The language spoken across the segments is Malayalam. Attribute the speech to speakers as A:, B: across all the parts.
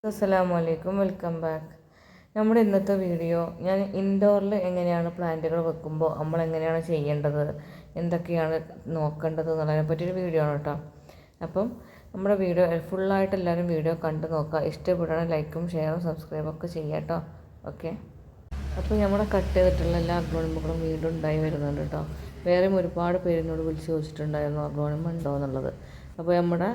A: അസ്സലാമു അലൈക്കും, വെൽക്കം ബാക്ക്. നമ്മുടെ ഇന്നത്തെ വീഡിയോ ഞാൻ ഇൻഡോറിൽ എങ്ങനെയാണ് പ്ലാന്റുകൾ വെക്കുമ്പോൾ നമ്മൾ എങ്ങനെയാണ് ചെയ്യേണ്ടത്, എന്തൊക്കെയാണ് നോക്കേണ്ടത് എന്നുള്ളതിനെ പറ്റിയൊരു വീഡിയോ ആണ് കേട്ടോ. അപ്പം നമ്മുടെ വീഡിയോ ഫുള്ളായിട്ട് എല്ലാവരും വീഡിയോ കണ്ടു നോക്കുക. ഇഷ്ടപ്പെടുകയാണെങ്കിൽ ലൈക്കും ഷെയറും സബ്സ്ക്രൈബും ഒക്കെ ചെയ്യാം കേട്ടോ. ഓക്കെ, അപ്പോൾ നമ്മുടെ കട്ട് ചെയ്തിട്ടുള്ള എല്ലാ അഗ്ലോണിമകളും വീണ്ടും ഉണ്ടായി വരുന്നുണ്ട് കേട്ടോ. വേറെയും ഒരുപാട് പേരിനോട് വിളിച്ച് ചോദിച്ചിട്ടുണ്ടായിരുന്നു അഗ്ലോണിമ ഉണ്ടോ എന്നുള്ളത്. അപ്പോൾ നമ്മുടെ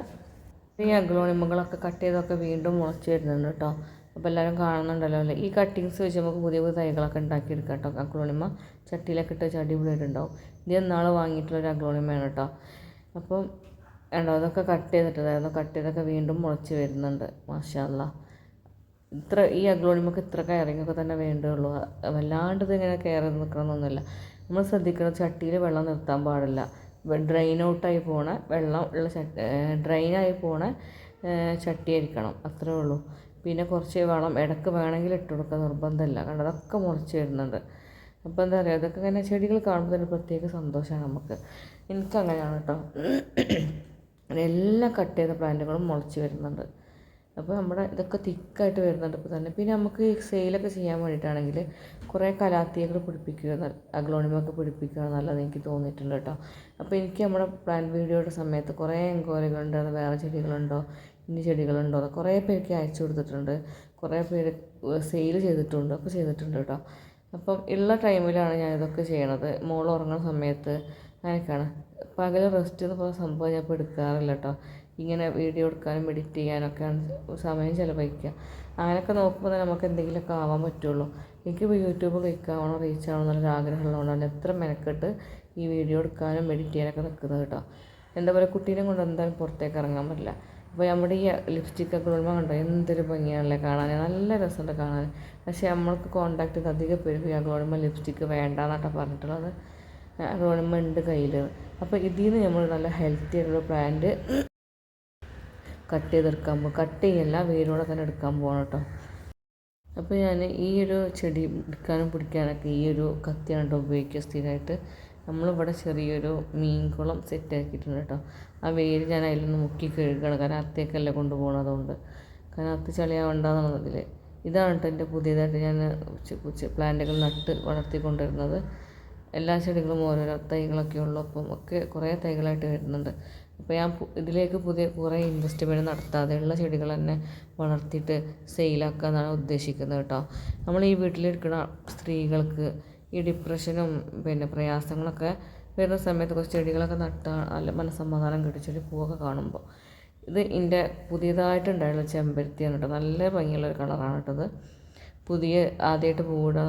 A: ഈ അഗ്ലോണിമകളൊക്കെ കട്ട് ചെയ്തൊക്കെ വീണ്ടും മുളച്ച് വരുന്നുണ്ട് കേട്ടോ. അപ്പോൾ എല്ലാവരും കാണുന്നുണ്ടല്ലോ അല്ലേ. ഈ കട്ടിങ്സ് വെച്ച് നമുക്ക് പുതിയ പുതിയ തൈകളൊക്കെ ഉണ്ടാക്കിയെടുക്കാം കേട്ടോ. അഗ്ലോണിമ ചട്ടിയിലൊക്കെ ഇട്ട് അടിപൊളിയായിട്ടുണ്ടാവും. ഇത് നാളെ വാങ്ങിയിട്ടുള്ളൊരു അഗ്ലോണിമയാണ് കേട്ടോ. അപ്പം വേണ്ടോ, അതൊക്കെ കട്ട് ചെയ്തിട്ടുണ്ടായിരുന്നു. കട്ട് ചെയ്തൊക്കെ വീണ്ടും മുളച്ച് വരുന്നുണ്ട്. മാഷാ അല്ലാ. ഈ അഗ്ലോണിമക്ക് ഇത്ര കെയറിങ്ങൊക്കെ തന്നെ വേണ്ടുള്ളൂ. വല്ലാണ്ട് ഇതിങ്ങനെ കെയർ ചെയ്ത് നിൽക്കണമെന്നൊന്നുമില്ല. നമ്മൾ ശ്രദ്ധിക്കണം, ചട്ടിയിൽ വെള്ളം നിർത്താൻ പാടില്ല. ഡ്രെയിൻ ഔട്ടായി പോണ വെള്ളം ഉള്ള ഡ്രെയിനായി പോണ ചട്ടിയായിരിക്കണം, അത്രേ ഉള്ളൂ. പിന്നെ കുറച്ച് വളം ഇടയ്ക്ക് വേണമെങ്കിൽ ഇട്ട് കൊടുക്കുക, നിർബന്ധമില്ല. കാരണം അതൊക്കെ മുളച്ച് വരുന്നുണ്ട്. അപ്പോൾ എന്താ പറയുക, അതൊക്കെ ഇങ്ങനെ ചെടികൾ കാണുമ്പോൾ തന്നെ പ്രത്യേക സന്തോഷമാണ് നമുക്ക്. എനിക്കങ്ങനെയാണ് കേട്ടോ. എല്ലാം കട്ട് ചെയ്ത പ്ലാന്റുകളും മുളച്ച് വരുന്നുണ്ട്. അപ്പോൾ നമ്മുടെ ഇതൊക്കെ തിക്കായിട്ട് വരുന്നുണ്ട് ഇപ്പോൾ തന്നെ. പിന്നെ നമുക്ക് ഈ സെയിലൊക്കെ ചെയ്യാൻ വേണ്ടിയിട്ടാണെങ്കിൽ കുറേ കലാത്തിയകൾ പിടിപ്പിക്കുക, അഗ്ലോണിമൊക്കെ പിടിപ്പിക്കുക നല്ലത് എനിക്ക് തോന്നിയിട്ടുണ്ട് കേട്ടോ. അപ്പോൾ എനിക്ക് നമ്മുടെ പ്ലാന്റ് വീഡിയോയുടെ സമയത്ത് കുറേ എൻക്വയറികളുണ്ട്, അത് വേറെ ചെടികളുണ്ടോ, ഇനി ചെടികളുണ്ടോ, അത് കുറേ പേർക്ക് അയച്ചു കൊടുത്തിട്ടുണ്ട്. കുറേ പേര് സെയിൽ ചെയ്തിട്ടുണ്ട്, ഒക്കെ ചെയ്തിട്ടുണ്ട് കേട്ടോ. അപ്പം ഉള്ള ടൈമിലാണ് ഞാൻ ഇതൊക്കെ ചെയ്യണത്. മോൾ ഉറങ്ങുന്ന സമയത്ത് അങ്ങനെയൊക്കെയാണ്. പകൽ റെസ്റ്റ് എന്ന് പറയുന്ന സംഭവം ഞാൻ ഇപ്പോൾ എടുക്കാറില്ല കേട്ടോ. ഇങ്ങനെ വീഡിയോ എടുക്കാനും എഡിറ്റ് ചെയ്യാനൊക്കെയാണ് സമയം ചിലവഴിക്കുക. അങ്ങനെയൊക്കെ നോക്കുമ്പോൾ നമുക്ക് എന്തെങ്കിലുമൊക്കെ ആവാൻ പറ്റുള്ളൂ. എനിക്കിപ്പോൾ യൂട്യൂബ് ക്ലിക്കാവണം, റീച്ച് ആവണം എന്നൊരു ആഗ്രഹമുള്ളതുകൊണ്ടാണ് എത്ര മെനക്കെട്ട് ഈ വീഡിയോ എടുക്കാനും എഡിറ്റ് ചെയ്യാനൊക്കെ നിൽക്കുന്നത് കേട്ടോ. എന്താ പറയുക, കുട്ടീനെ കൊണ്ട് എന്തായാലും പുറത്തേക്ക് ഇറങ്ങാൻ പറ്റില്ല. അപ്പോൾ നമ്മുടെ ഈ ലിപ്സ്റ്റിക്കൊക്കെ ഇടുമ്പോൾ കണ്ടോ എന്തൊരു ഭംഗിയാണല്ലേ കാണാൻ, നല്ല രസമുണ്ട് കാണാൻ. പക്ഷേ നമ്മൾക്ക് കോൺടാക്ട് ചെയ്ത് അധികം പേര് അഗ്ലോണിമ ലിപ്സ്റ്റിക്ക് വേണ്ടാന്നാട്ടോ പറഞ്ഞിട്ടുള്ളത്. അഗ്ലോണിമ ഉണ്ട് കയ്യിൽ. അപ്പോൾ ഇതിൽ നിന്ന് നമ്മൾ നല്ല ഹെൽത്തി ആയിട്ടുള്ള പ്ലാന്റ് കട്ട് ചെയ്തെടുക്കാൻ പോകും. കട്ട് ചെയ്യല്ല, വേരോടെ തന്നെ എടുക്കാൻ പോകണം കേട്ടോ. അപ്പോൾ ഞാൻ ഈ ഒരു ചെടി എടുക്കാനും പിടിക്കാനൊക്കെ ഈ ഒരു കത്തിയാണ് കേട്ടോ ഉപയോഗിക്കുക സ്ഥിരമായിട്ട്. നമ്മളിവിടെ ചെറിയൊരു മീൻകുളം സെറ്റാക്കിയിട്ടുണ്ട് കേട്ടോ. ആ വേര് ഞാൻ അതിലൊന്ന് മുക്കി കഴുകണം, കാരണം അത്തേക്കല്ലേ കൊണ്ടുപോകണം. അതുകൊണ്ട് കാരണം അത്ത് ചളിയാവണ്ടെന്നുള്ളതിൽ ഇതാണ് കേട്ടോ എൻ്റെ പുതിയതായിട്ട് ഞാൻ പ്ലാന്റുകൾ നട്ട് വളർത്തിക്കൊണ്ടിരുന്നത്. എല്ലാ ചെടികളും ഓരോരോ തൈകളൊക്കെ ഉള്ളൂ. അപ്പം ഒക്കെ കുറേ തൈകളായിട്ട് വരുന്നുണ്ട്. അപ്പോൾ ഞാൻ ഇതിലേക്ക് പുതിയ കുറേ ഇൻവെസ്റ്റ്മെൻറ്റ് നടത്താതെ ഉള്ള ചെടികൾ തന്നെ വളർത്തിയിട്ട് സെയിലാക്കുക എന്നാണ് ഉദ്ദേശിക്കുന്നത് കേട്ടോ. നമ്മൾ ഈ വീട്ടിലിരിക്കുന്ന സ്ത്രീകൾക്ക് ഈ ഡിപ്രഷനും പിന്നെ പ്രയാസങ്ങളൊക്കെ വരുന്ന സമയത്ത് കുറച്ച് ചെടികളൊക്കെ നട്ടാൽ നല്ല മനസ്സമാധാനം കിട്ടും. ചെടി പൂവൊക്കെ കാണുമ്പോൾ. ഇത് എൻ്റെ പുതിയതായിട്ടുണ്ടായുള്ള ചെമ്പരത്തിയാണ് കേട്ടോ. നല്ല ഭംഗിയുള്ളൊരു കളറാണ് കേട്ടത്. ആദ്യമായിട്ട് പൂവിടാൻ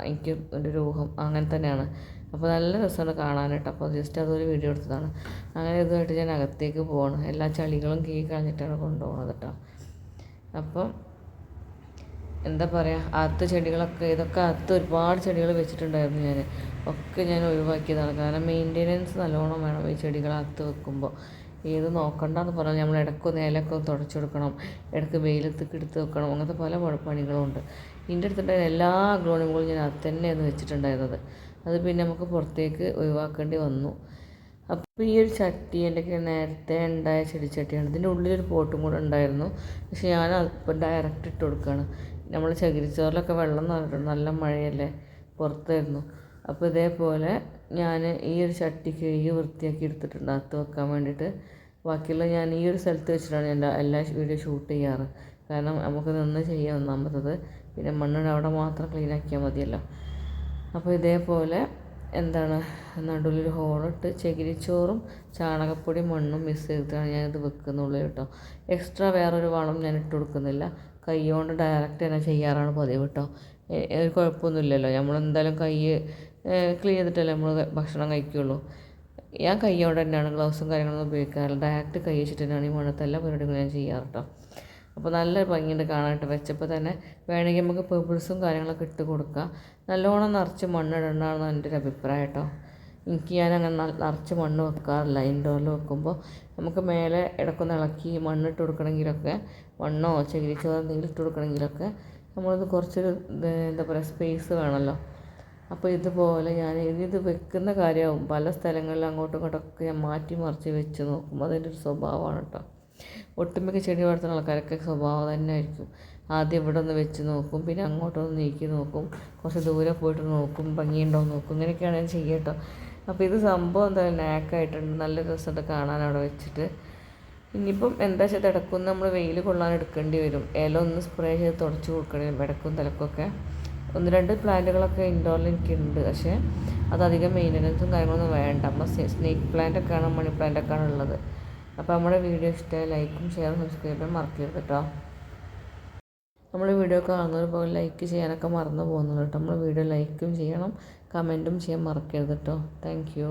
A: എനിക്ക് ഒരു രൂഹം അങ്ങനെ തന്നെയാണ്. അപ്പോൾ നല്ല രസമാണ് കാണാനായിട്ട്. അപ്പോൾ ജസ്റ്റ് അതൊരു വീഡിയോ എടുത്തതാണ്. അങ്ങനെ ഇതുമായിട്ട് ഞാൻ അകത്തേക്ക് പോകണം. എല്ലാ ചളികളും കളഞ്ഞിട്ടാണ് കൊണ്ടുപോകുന്നത് കേട്ടോ. അപ്പം എന്താ പറയുക, അകത്ത് ചെടികളൊക്കെ ഇതൊക്കെ അകത്ത് ഒരുപാട് ചെടികൾ വെച്ചിട്ടുണ്ടായിരുന്നു ഞാൻ. ഒക്കെ ഞാൻ ഒഴിവാക്കിയതാണ്. കാരണം മെയിൻ്റെനൻസ് നല്ലോണം വേണം ഈ ചെടികൾ അകത്ത് വെക്കുമ്പോൾ. ഏത് നോക്കണ്ടെന്ന് പറഞ്ഞാൽ നമ്മൾ ഇടയ്ക്കൊന്ന് ഇലയൊക്കെ തുടച്ചു കൊടുക്കണം, ഇടയ്ക്ക് വെയിലത്തേക്ക് എടുത്ത് വെക്കണം, അങ്ങനത്തെ പല പണികളുണ്ട്. ഇതിൻ്റെ അടുത്തുണ്ടായിരുന്ന എല്ലാ അഗ്ലോണിമകളും ഞാൻ അത് തന്നെയാണ് വെച്ചിട്ടുണ്ടായിരുന്നത്. അത് പിന്നെ നമുക്ക് പുറത്തേക്ക് ഒഴിവാക്കേണ്ടി വന്നു. അപ്പോൾ ഈ ഒരു ചട്ടി എൻ്റെ നേരത്തെ ഉണ്ടായ ചെടിച്ചട്ടിയാണ്. ഇതിൻ്റെ ഉള്ളിലൊരു പോട്ടും കൂടെ ഉണ്ടായിരുന്നു. പക്ഷേ ഞാൻ ഇപ്പോൾ ഡയറക്റ്റ് ഇട്ട് കൊടുക്കുകയാണ്. നമ്മൾ ചകിരിച്ചോറിലൊക്കെ വെള്ളം നിറഞ്ഞിട്ടുണ്ട്, നല്ല മഴയല്ലേ, പുറത്തായിരുന്നു. അപ്പോൾ ഇതേപോലെ ഞാൻ ഈ ഒരു ചട്ടി കഴുകി വൃത്തിയാക്കി എടുത്തിട്ടുണ്ട് അകത്ത് വെക്കാൻ വേണ്ടിയിട്ട്. ബാക്കിയുള്ള ഞാൻ ഈ ഒരു സ്ഥലത്ത് വെച്ചിട്ടാണ് ഞാൻ എല്ലാ വീഡിയോ ഷൂട്ട് ചെയ്യാറ്. കാരണം നമുക്ക് നിന്ന് ചെയ്യാം ഒന്നാമത്തത്. പിന്നെ മണ്ണിന് അവിടെ മാത്രം ക്ലീനാക്കിയാൽ മതിയല്ലോ. അപ്പോൾ ഇതേപോലെ എന്താണ് നടുവിലൊരു ഹോളിട്ട് ചകിരിച്ചോറും ചാണകപ്പൊടി മണ്ണും മിക്സ് ചെയ്തിട്ടാണ് ഞാനിത് വെക്കുന്നുള്ളൂ കേട്ടോ. എക്സ്ട്രാ വേറൊരു വളം ഞാൻ ഇട്ട് കൊടുക്കുന്നില്ല. കൈ കൊണ്ട് ഡയറക്റ്റ് തന്നെ ചെയ്യാറാണ് പതിവ് കേട്ടോ. ഒരു കുഴപ്പമൊന്നുമില്ലല്ലോ, നമ്മളെന്തായാലും കൈ ക്ലീൻ ചെയ്തിട്ടല്ലേ നമ്മൾ ഭക്ഷണം കഴിക്കുകയുള്ളൂ. ഞാൻ കൈ കൊണ്ട് തന്നെയാണ് ഗ്ലൗസും കാര്യങ്ങളൊന്നും ഉപയോഗിക്കാറില്ല. ഡയറക്റ്റ് കൈ വെച്ചിട്ട് തന്നെയാണ് ഈ മണ്ണത്തെ എല്ലാ പരിപാടികളും ഞാൻ ചെയ്യാറ് കേട്ടോ. അപ്പോൾ നല്ല ഭംഗിയുണ്ട് കാണാനായിട്ട്. വെച്ചപ്പോൾ തന്നെ വേണമെങ്കിൽ നമുക്ക് പെബിൾസും കാര്യങ്ങളൊക്കെ ഇട്ട് കൊടുക്കാം. നല്ലോണം നിറച്ച് മണ്ണിടണമെന്നാണ് എൻ്റെ ഒരു അഭിപ്രായം കേട്ടോ. ഞാൻ അങ്ങനെ നിറച്ച് മണ്ണ് വെക്കാറില്ല. ഇൻഡോറിൽ വെക്കുമ്പോൾ നമുക്ക് മേലെ ഇടയ്ക്കൊന്ന് ഇളക്കി മണ്ണിട്ട് കൊടുക്കണമെങ്കിലൊക്കെ, മണ്ണോ ചകിരിച്ചോറോ എന്തെങ്കിലും ഇട്ട് കൊടുക്കണമെങ്കിലൊക്കെ നമ്മളിത് കുറച്ചൊരു എന്താ പറയുക സ്പേസ് വേണമല്ലോ. അപ്പോൾ ഇതുപോലെ ഞാൻ ഇത് വെക്കുന്ന കാര്യമാവും പല സ്ഥലങ്ങളിലും അങ്ങോട്ടും ഇങ്ങോട്ടൊക്കെ ഞാൻ മാറ്റി മറിച്ച് വെച്ച് നോക്കും. അതിൻ്റെ ഒരു സ്വഭാവമാണ് കേട്ടോ. ഒട്ടുമിക്ക ചെടി വളർത്തുന്ന ആൾക്കാരൊക്കെ സ്വഭാവം തന്നെ ആയിരിക്കും. ആദ്യം ഇവിടെ ഒന്ന് വെച്ച് നോക്കും, പിന്നെ അങ്ങോട്ടൊന്ന് നീക്കി നോക്കും, കുറച്ച് ദൂരെ പോയിട്ട് നോക്കും, ഭംഗിയുണ്ടോ എന്ന് നോക്കും. ഇങ്ങനെയൊക്കെയാണ് ഞാൻ ചെയ്യുക കേട്ടോ. അപ്പോൾ ഇത് സംഭവം എന്തായാലും നാക്കായിട്ടുണ്ട്, നല്ല രസമുണ്ട് കാണാൻ അവിടെ വെച്ചിട്ട്. ഇനിയിപ്പം എന്താ വെച്ചാൽ ഇടയ്ക്കൊന്ന് നമ്മൾ വെയിൽ കൊള്ളാൻ എടുക്കേണ്ടി വരും. ഇല ഒന്ന് സ്പ്രേ ചെയ്ത് തുടച്ച് കൊടുക്കേണ്ടി വരും ഇടയ്ക്കും തലക്കൊക്കെ. 1-2 പ്ലാന്റുകളൊക്കെ ഇൻഡോറിൽ എനിക്കുണ്ട്, പക്ഷേ അതധികം മെയിൻ്റനൻസും കാര്യങ്ങളൊന്നും വേണ്ട. നമ്മൾ സ്നേക്ക് പ്ലാന്റൊക്കെയാണ്, മണി പ്ലാന്റൊക്കെയാണ് ഉള്ളത്. അപ്പോൾ നമ്മുടെ വീഡിയോ ഇഷ്ടമായി ലൈക്കും ഷെയറും സബ്സ്ക്രൈബും മറക്കരുത് കേട്ടോ. നമ്മൾ വീഡിയോ കാണുന്നവർ പോലെ ലൈക്ക് ചെയ്യാനൊക്കെ മറന്നു പോകുന്നുള്ളൂ കേട്ടോ. നമ്മൾ വീഡിയോ ലൈക്കും ചെയ്യണം, കമൻറ്റും ചെയ്യാൻ മറക്കരുത് കേട്ടോ. Thank you.